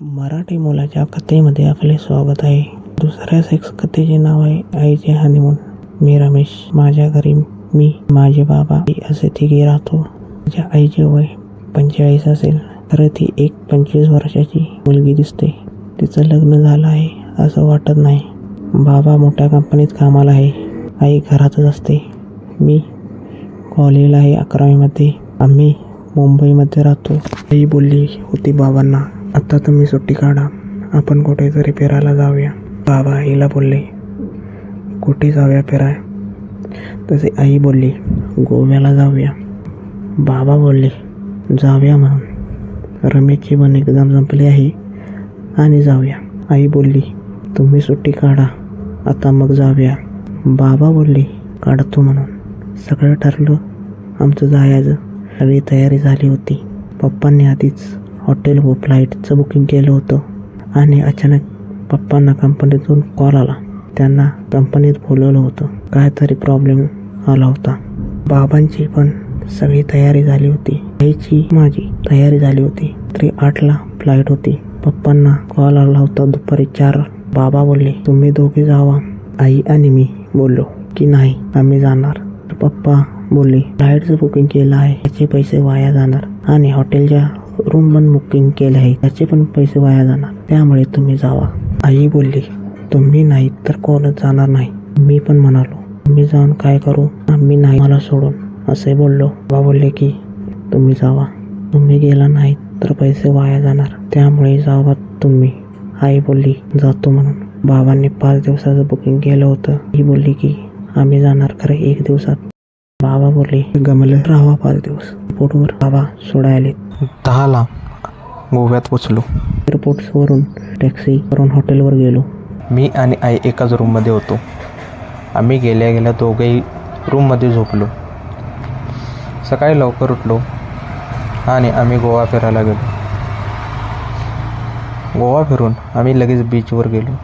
मराठी मुलाच्या कथेमध्ये आपले स्वागत आहे. दुसऱ्या सेक्स कथेचे नाव आहे आईचे हनीमून. मी रमेश. माझ्या घरी मी, माझे बाबा, आई असे तिघे राहतो. माझ्या आईचे वय 45 असेल तर ती एक 25 वर्षाची मुलगी दिसते. तिचं लग्न झालं आहे असं वाटत नाही. बाबा मोठ्या कंपनीत कामाला आहे. आई घरातच असते. मी कॉलेजला आहे 11वीमध्ये. आम्ही मुंबईमध्ये राहतो. आई बोलली होती बाबांना, आता तुम्ही सुट्टी काढा, आपण कुठेतरी फिरायला जाऊया. बाबा आईला बोलले, कुठे जाऊया फिराय? तसे आई बोलली, गोव्याला जाऊया. बाबा बोलले, जाऊया म्हणून. रमेशची पण एक्झाम संपली आहे आणि जाऊया. आई बोलली, तुम्ही सुट्टी काढा, आता मग जाऊया. बाबा बोलले, काढतो म्हणून. सगळं ठरलं आमचं जायचं. सगळी तयारी झाली होती. पप्पांनी आधीच हॉटेल व फ्लाईटचं बुकिंग केलं होतं आणि अचानक पप्पांना कंपनीतून कॉल आला. त्यांना कंपनीत बोलवलं होतं. काहीतरी प्रॉब्लेम आला होता. बाबांची पण सगळी तयारी झाली होती. आईची माझी तयारी झाली होती. तरी 8ला फ्लाईट होती. पप्पांना कॉल आला होता दुपारी 4. बाबा बोलले, तुम्ही दोघे जावा. आई आणि मी बोललो की नाही, आम्ही जाणार. पप्पा बोलले, फ्लाईटचं बुकिंग केलं आहे, त्याचे पैसे वाया जाणार आणि हॉटेलच्या रूम पण बुकिंग केले आहे, त्याचे पण पैसे वाया जाणार, त्यामुळे तुम्ही जावा. आई बोलली, तुम्ही नाही तर कोणच जाणार नाही. मी पण म्हणालो, मी जाऊन काय करू, आम्ही नाही, मला सोडून, असे बोललो. बाबा बोलले की तुम्ही जावा, तुम्ही गेला नाही तर पैसे वाया जाणार, त्यामुळे जावा तुम्ही. आई बोलली, जातो म्हणून. बाबांनी 5 दिवसाचं बुकिंग केलं होतं. आई बोलली की आम्ही जाणार खरं 1 दिवसात. बाबा बोलले, गमलं, राहा 5 दिवस. एअरपोर्टवर बाबा सोडायला आले. 10ला गोव्यात पोचलो. एअरपोर्टवरून टॅक्सी करून हॉटेलवर गेलो. मी आणि आई एकाच रूममध्ये होतो. आम्ही गेल्या गेल्या दोघेही रूममध्ये झोपलो. सकाळी लवकर उठलो आणि आम्ही गोवा फिरायला गेलो. गोवा फिरून आम्ही लगेच बीचवर गेलो.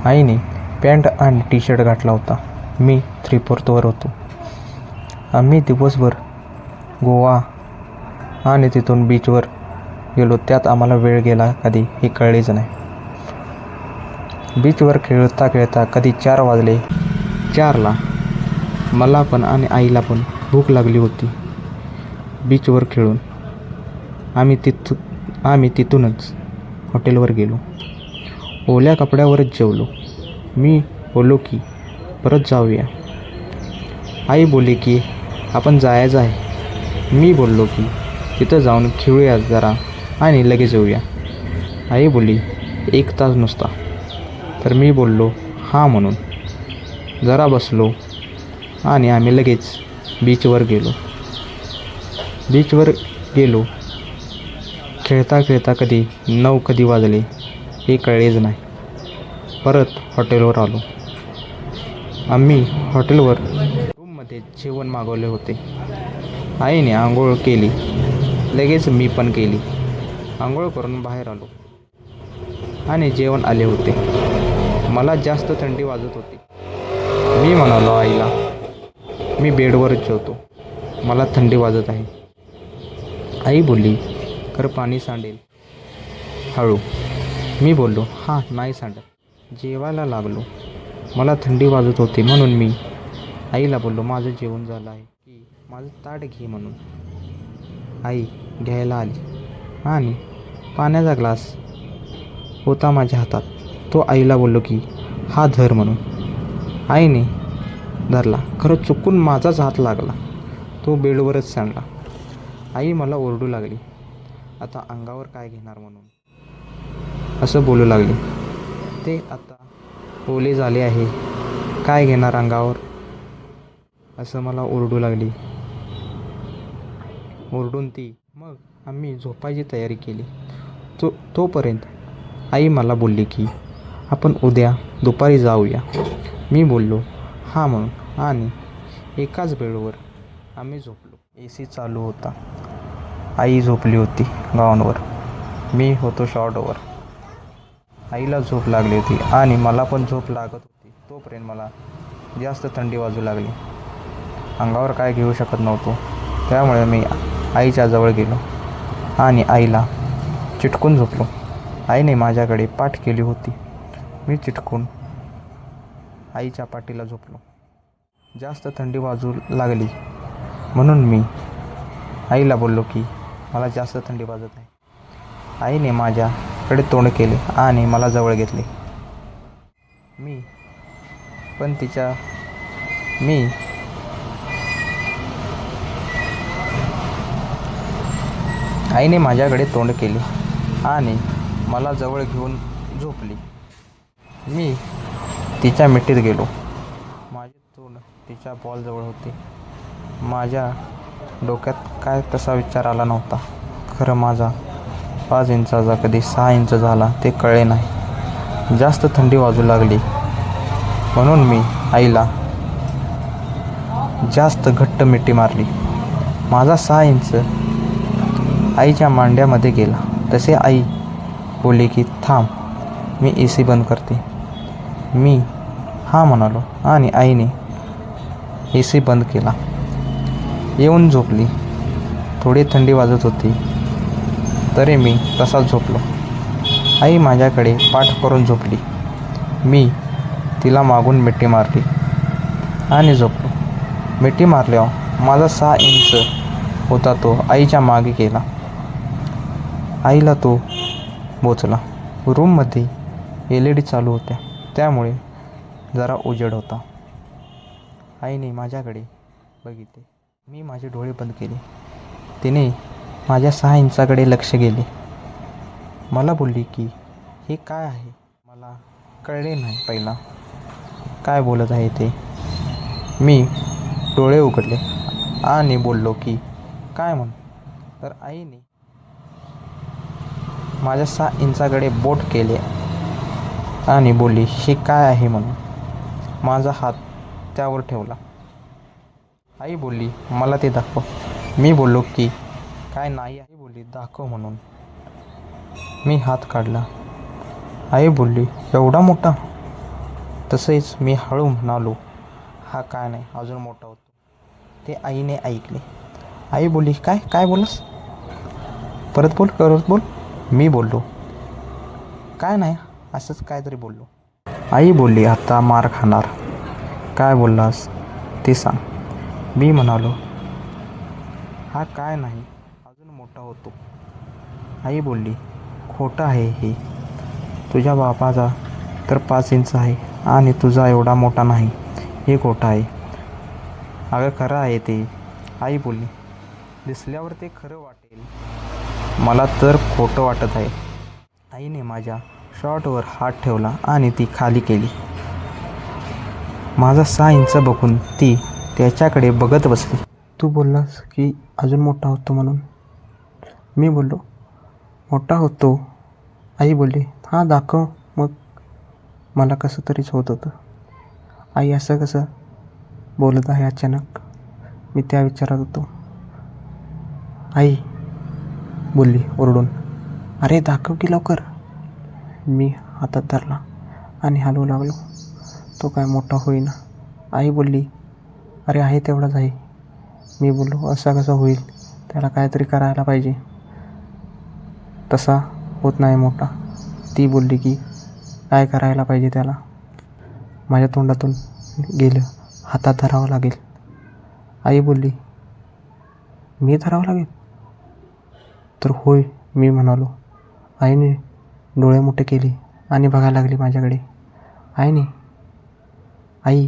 आईने पॅन्ट आणि टी-शर्ट घातला होता. मी 3/4वर होतो. आम्ही दिवसभर गोवा आणि तिथून बीचवर गेलो. त्यात आम्हाला वेळ गेला कधी हे कळलेच नाही. बीचवर खेळता खेळता कधी 4 वाजले. 4ला मला पण आणि आईला पण भूक लागली होती. बीचवर खेळून आम्ही तिथूनच हॉटेलवर गेलो. ओल्या कपड्यावरच जेवलो. मी बोललो की परत जाऊया. आई बोलली की आपण जायचं आहे. मी बोललो की तिथं जाऊन खेळूया जरा आणि लगेच येऊया. आई बोलली 1 तास नुसता. तर मी बोललो हां म्हणून. जरा बसलो आणि आम्ही लगेच बीचवर गेलो. खेळता खेळता कधी 9 कधी वाजले हे कळलेच नाही. परत हॉटेलवर आलो. आम्ही हॉटेलवर रूममध्ये जेवण मागवले होते. आईने आंघोळ केली. लगेच मी पण केली. आंघोळ करून बाहेर आलो आणि जेवण आले होते. मला जास्त थंडी वाजत होती. मी म्हणालो आईला, मी बेडवरच जेवतो, मला थंडी वाजत आहे. आई बोलली, खरं पाणी सांडेल हळू. मी बोललो हां नाही सांडत. जेवायला लागलो. मला थंडी वाजत होती म्हणून मी आईला बोललो, माझं जेवण झालं आहे की माझं ताट घे म्हणून. आई घ्यायला आली आणि पाण्याचा ग्लास होता माझ्या हातात. तो आईला बोललो की हा धर म्हणून. आईने धरला. खरं चुकून माझाच हात लागला. तो बेडवरच सांडला. आई मला ओरडू लागली, आता अंगावर काय घेणार म्हणून असं बोलू लागली. ते आता ओले झाले आहे, काय घेणार अंगावर असं मला ओरडू लागली. ओरडून ती मग आम्ही झोपायची तयारी केली. तोपर्यंत आई मला बोलली की आपण उद्या दुपारी जाऊया. मी बोललो हां म्हणून आणि एकाच बेडवर आम्ही झोपलो. AC चालू होता. आई झोपली होती गाऊनवर. मी होतो शॉर्टवर. आईला झोप लागली होती आणि मला पण झोप लागत होती. तोपर्यंत मला जास्त थंडी वाजू लागली. अंगावर काय घेऊ शकत नव्हतो. त्यामुळे मी आईच्या जवळ गेलो आणि आईला चिटकून झोपलो. आईने माझ्याकडे पाठ केली होती. मी चिटकून आईच्या पाठीला झोपलो. जास्त थंडी वाजू लागली म्हणून मी आईला बोललो की मला जास्त थंडी वाजत आहे. आईने माझ्याकडे तोंड केले आणि मला जवळ घेतले. मी आईने माझ्याकडे तोंड केले आणि मला जवळ घेऊन झोपली. मी तिच्या मिठीत गेलो. माझे तोंड तिच्या बॉलजवळ होते. माझ्या डोक्यात काय तसा विचार आला नव्हता. खरं माझा 5 इंचाचा कधी 6 इंच झाला ते कळले नाही. जास्त थंडी वाजू लागली म्हणून मी आईला जास्त घट्ट मिठी मारली. माझा 6 इंच आईच्या मांड्यामध्ये गेला. तसे आई बोलली की थांब, मी AC बंद करते. मी हा म्हणालो आणि आईने AC बंद केला. येऊन झोपली. थोडी थंडी वाजत होती तरी मी तसाच झोपलो. आई माझ्याकडे पाठ करून झोपली. मी तिला मागून मिठी मारली आणि झोपलो. मिठी मारल्यावर माझा 6 इंच होता तो आईच्या मागे गेला. आईला तो बोचला. रूममध्ये LED चालू होत्या त्यामुळे जरा उजेड होता. आईने माझ्याकडे बघितले. मी माझे डोळे बंद केले. तिने माझ्या 6 इंचाकडे लक्ष गेले. मला बोलली की हे काय आहे. मला कळले नाही पहिला काय बोलत आहे ते. मी डोळे उघडले आणि बोललो की काय म्हण. तर आईने माझ्या 6 इंचाकडे बोट केले आणि बोलली हे काय आहे म्हणून. माझा हात त्यावर ठेवला. आई बोलली मला ते दाखव. मी बोललो की काय नाही. आई बोलली दाखव म्हणून. मी हात काढला. आई बोलली एवढा मोठा. तसेच मी हळू म्हणालो हा काय नाही, अजून मोठा होतो. ते आईने ऐकले. आई बोलली काय काय बोलस, परत बोल. मी बोललो काय नाही, असंच काहीतरी बोललो. आई बोलली आता मार खाणार. काय बोललास ते सांग. मी म्हणालो हा काय नाही, अजून मोठा होतो. आई बोलली खोटं आहे हे. तुझ्या बापाचा तर 5 इंच आहे आणि तुझा एवढा मोठा नाही. हे खोटं आहे. अगं खरं आहे ते. आई बोलली दिसल्यावर ते खरं वाटेल, मला तर खोटं वाटत आहे. आईने माझ्या शॉर्टवर हात ठेवला आणि ती खाली केली. माझा 6 इंच बघून ती त्याच्याकडे बघत बसली. तू बोललास की अजून मोठा होतो म्हणून. मी बोललो मोठा होतो. आई बोलली हां दाखव मग. मला कसं तरीच होत होतं. आई असं कसं बोलत आहे अचानक, मी त्या विचारात होतो. आई बोलली ओरडून अरे दाखव की लवकर. मी हातात धरला आणि हलवू लागलो. तो काय मोठा होईना. आई बोलली अरे आहे तेवढाच आहे. मी बोललो असा कसा होईल, त्याला काहीतरी करायला पाहिजे, तसा होत नाही मोठा. ती बोलली की काय करायला पाहिजे त्याला. माझ्या तोंडातून गेलं हातात धरावं लागेल. आई बोलली मी धरावं लागेल. तर होय मी म्हणालो. आईने डोळे मोठे केले आणि बघायला लागली माझ्याकडे. आई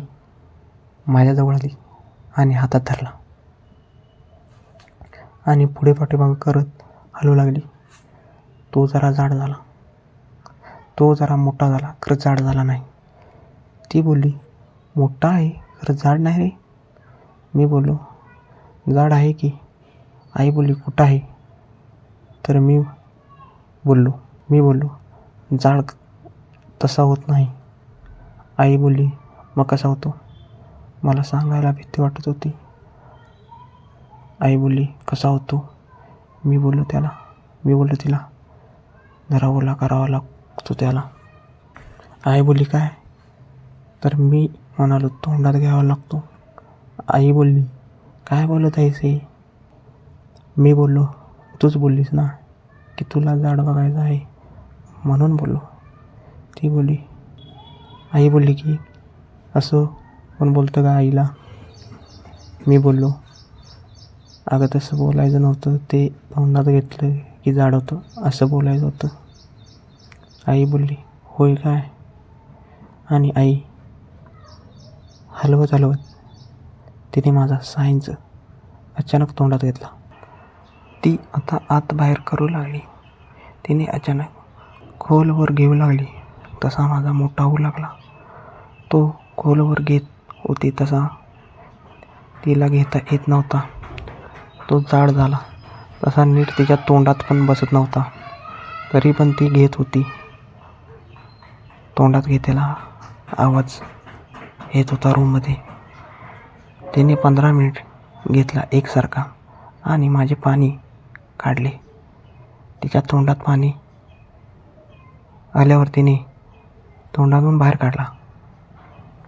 माझ्याजवळ आली आणि हातात धरला आणि पुढे पाठीमागं करत हलवू लागली. तो जरा जाड झाला. तो जरा मोठा झाला, खरं जाड झाला नाही. ती बोलली मोठा आहे खरं जाड नाही रे. मी बोललो जाड आहे की. आई बोलली कुठं आहे. तर मी बोललो जाड तसा होत नाही. आई बोलली मग कसा होतो. मला सांगायला भीती वाटत होती. आई बोलली कसा होतो. मी बोललो तिला धरावला करावा लागतो त्याला. आई बोलली काय. तर मी म्हणालो तोंडात घ्यावा लागतो. आई बोलली काय बोलत आहेस हे. मी बोललो तूच बोललीस ना की तुला जाड बघायचं आहे म्हणून बोललो. ती बोलली, आई बोलली की असं कोण बोलतं का आईला? मी बोललो, अगं तसं बोलायचं नव्हतं, ते तोंडात घेतलं की जाड होतं असं बोलायचं होतं. आई बोलली, होय काय? आणि आई हलवत हलवत तिने माझा सायन्स अचानक तोंडात घेतला. ती आता आत बाहेर करू लागली. तिने अचानक खोलवर घेऊ लागली. तसा माझा मोठा होऊ लागला. तो खोलवर घेत होती तसा तिला घेता येत नव्हता. तो जाड झाला. तसा नीट तिच्या तोंडात पण बसत नव्हता. तरी पण ती घेत होती. तोंडात घेतेला आवाज येत होता रूममध्ये. तिने 15 मिनिट घेतला एकसारखा आणि माझे पाणी काढले. तिच्या तोंडात पाणी आल्यावर तिने तोंडातून बाहेर काढला.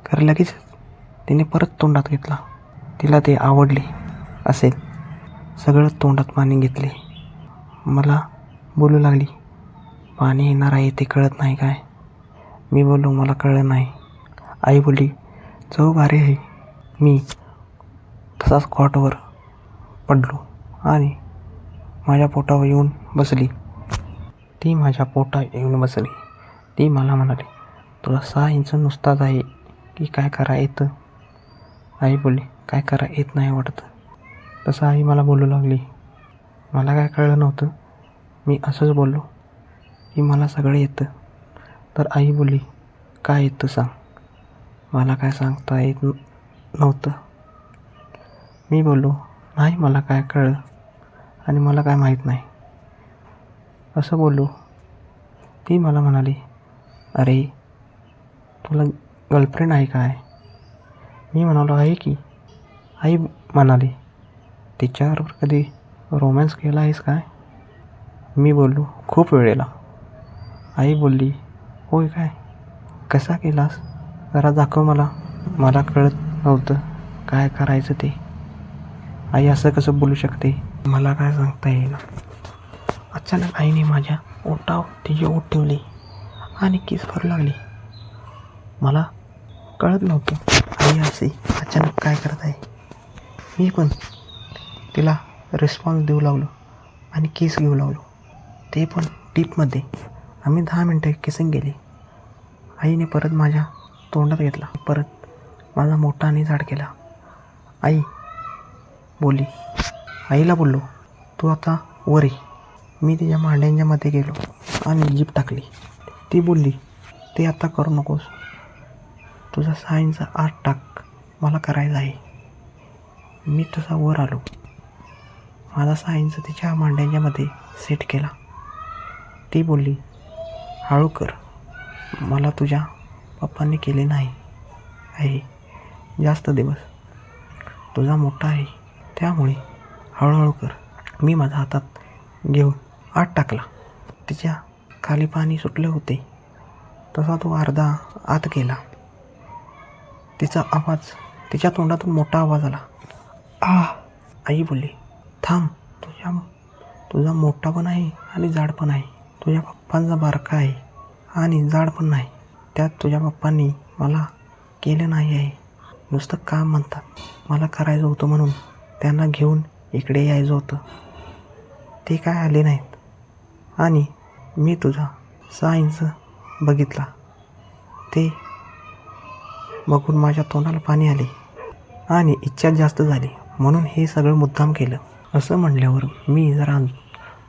खरं लगेच तिने परत तोंडात घेतला. तिला ते आवडले असेल. सगळं तोंडात पाणी घेतले. मला बोलू लागली, पाणी येणार आहे ते कळत नाही काय? मी बोललो, मला कळलं नाही. आई बोलली, चव भारी आहे. मी तसाच कॉटवर पडलो आणि माझ्या पोटावर येऊन बसली. ती माझ्या पोटावर येऊन बसली. ती मला म्हणाली, तुला 6 इंच नुसताच आहे की काय करा येतं? आई बोलली, काय करा येत नाही वाटतं. तसं आई मला बोलू लागली. मला काय कळलं नव्हतं. मी असंच बोललो की मला सगळं येतं. तर आई बोलली, काय येतं सांग. मला काय सांगता येत नव्हतं. मी बोललो, नाही मला काय कळलं आणि मला काय माहीत नाही असं बोललो. ती मला म्हणाली, अरे तुला गर्लफ्रेंड आहे काय? मी म्हणालो, आहे की. आई म्हणाली, तिच्याबरोबर कधी रोमॅन्स केला आहेस काय? मी बोललो, खूप वेळेला. आई बोलली, होय काय? कसा केलास? जरा दाखव मला. मला कळत नव्हतं काय करायचं ते. आई असं कसं बोलू शकते? मला काय सांगता येईना. अचानक आईने माझ्या ओठावर तिची ओठ ठेवली आणि किस करू लागली. मला कळत नव्हतं आई असे अचानक काय करत आहे. मी पण तिला रिस्पॉन्स देऊ लागलो आणि किस घेऊ लागलो. ते पण टीपमध्ये. आम्ही 10 मिनटं किसिंग केली. आईने परत माझ्या तोंडात घेतला. परत माझा मोठा आणि जाड केला. आई बोलली. आईला बोललो, तू आता वर ये. मी तिच्या मांड्यांच्या मध्ये गेलो आणि जीभ टाकली. ती बोलली, ते आता करू नकोस. तुझा सायन्सचा आत टाक. मला करायचं आहे. मी तसा वर आलो. माझा सायन्स तिच्या मांड्यांच्या मध्ये सेट केला. ती बोलली, हळू कर. मला तुझ्या पप्पांनी केले नाही आहे जास्त दिवस. तुझा मोठा आहे त्यामुळे हळूहळू कर. मी माझ्या हातात घेऊन आत टाकला. तिच्या खाली पाणी सुटले होते. तसा तो अर्धा आत गेला. तिचा आवाज, तिच्या तोंडातून मोठा आवाज आला. आई बोलली, थांब. तुझा मोठा पण आहे आणि जाड पण आहे. तुझ्या पप्पांचा बारका आहे आणि जाड पण नाही. त्यात तुझ्या पप्पांनी मला केलं नाही आहे. नुसतं काम म्हणतात. मला करायचं होतं म्हणून त्यांना घेऊन इकडे यायचं होतं. ते काय आले नाहीत. आणि मी तुझा सायन्स बघितला. ते बघून माझ्या तोंडाला पाणी आले आणि इच्छा जास्त झाली म्हणून हे सगळं मुद्दाम केलं. असं म्हणल्यावर मी जरा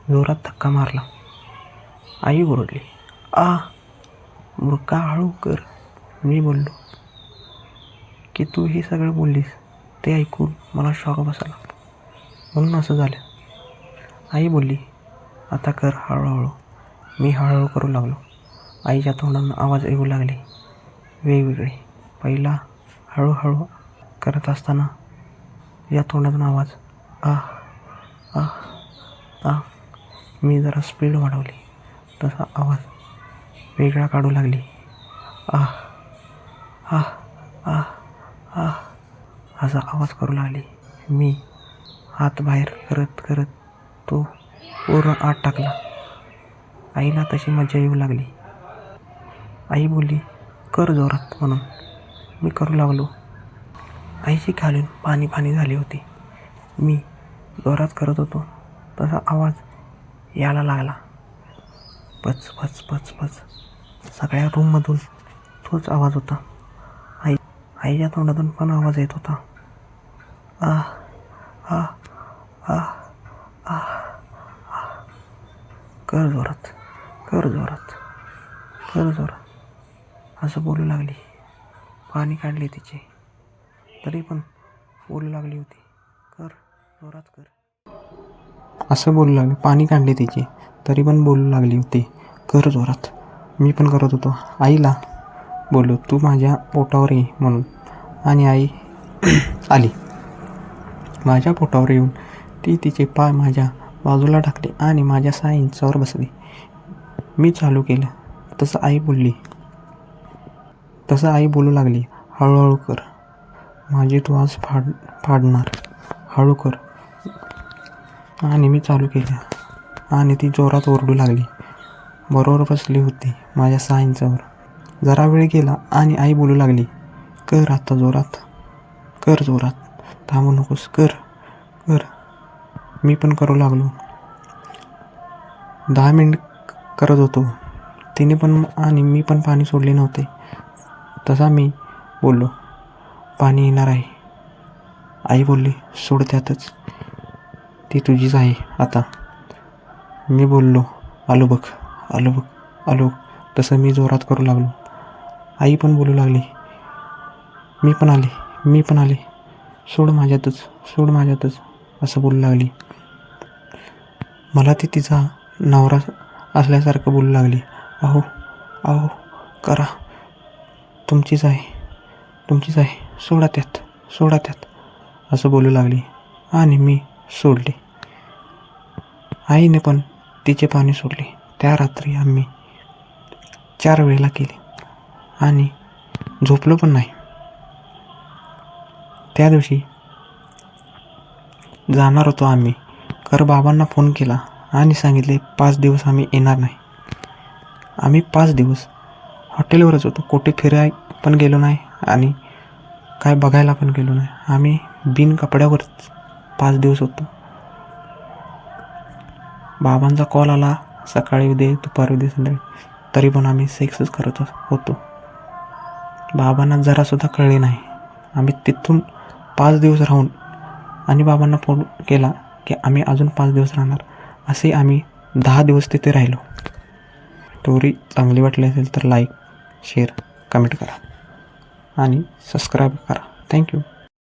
जोरात धक्का मारला. आई ओरडली, मूर्खा हळू कर. मी बोललो की तू हे सगळं बोललीस ते ऐकून मला शॉक बसला म्हणून असं झालं. आई बोलली, आता कर हळूहळू. मी हळूहळू करू लागलो. आईच्या तोंडातून आवाज येऊ लागले वेगवेगळे. पहिला हळूहळू करत असताना या तोंडातून आवाज मी जरा स्पीड वाढवली. तसा आवाज वेगळा काढू लागली. असा आवाज करू लागली. मी हात बाहेर करत करत तो पूर्ण आत टाकला. आईला तशी मजा येऊ लागली. आई बोलली, कर जोरात म्हणून. मी करू लागलो. आईची खालून पाणी पाणी झाली होती. मी जोरात करत होतो तसा आवाज यायला लागला. पच पच पच पच. सगळ्या रूममधून तोच आवाज होता. आईच्या तोंडातून पण आवाज येत होता. आ आ आ आ कर जोरात, कर जोरात, कर जोरात असं बोलू लागली. पाणी काढले तिचे तरी पण बोलू लागली होती, कर जोरात कर असं बोलू लागली. पाणी काढले तिचे तरी पण बोलू लागली होती, कर जोरात. मी पण करत होतो. आईला बोललो, तू माझ्या पोटावर ये म्हणून. आणि आई आली. माझ्या पोटावर येऊन ती तिचे पाय माझ्या बाजूला टाकले आणि माझ्या 6 इंचावर बसली. मी चालू केलं तसं आई बोलू लागली, हळूहळू कर, माझी तू आज फाडणार, हळू कर. आणि मी चालू केलं आणि ती जोरात ओरडू लागली. बरोबर बसली होती माझ्या 6 इंचावर. जरा वेळ गेला आणि आई बोलू लागली, कर आता जोरात, कर जोरात, थांबू नकोस, कर कर. मी पण करू लागलो. 10 मिनिट करत होतो. तिने पण आणि मी पण पाणी सोडले नव्हते. तसा मी बोललो, पाणी येणार आहे. आई बोलली, सोड त्यातच, ती तुझीच आहे आता. मी बोललो, आलो बघ, आलो बघ, आलो. तसं मी जोरात करू लागलो. आई पण बोलू लागली, मी पण आले, सोड माझ्यातच, सोड माझ्यातच असं बोलू लागली. मला ती तिचा नवरा असल्यासारखं बोलू लागली. अहो अहो करा, तुमचीच आहे, सोडा त्यात असं बोलू लागली. आणि मी सोडले. आईने पण तिचे पाणी सोडले. त्या रात्री आम्ही 4 वेळेला केले आणि झोपलो पण नाही. त्या दिवशी जाणार होतो आम्ही, तर बाबांना फोन केला आणि सांगितले 5 दिवस आम्ही येणार नाही. आम्ही 5 दिवस हॉटेलवरच होतो. कुठे फिराय पण गेलो नाही आणि काय बघायला पण गेलो नाही. आम्ही बिन कपड्यावरच 5 दिवस होतो. बाबांचा कॉल आला, सकाळी उद्या, दुपारी उद्या, संध्याकाळी, तरी पण आम्ही सेक्सच करत होतो. बाबांना जरासुद्धा कळले नाही. आम्ही तिथून 5 दिवस राहून आणि बाबांना फोन केला की आम्ही अजून 5 दिवस राहणार. असे आम्ही 10 दिवस तिथे राहिलो. स्टोरी चांगली वाटली असेल तर लाईक, शेअर, कमेंट करा आणि सबस्क्राईब करा. थँक्यू.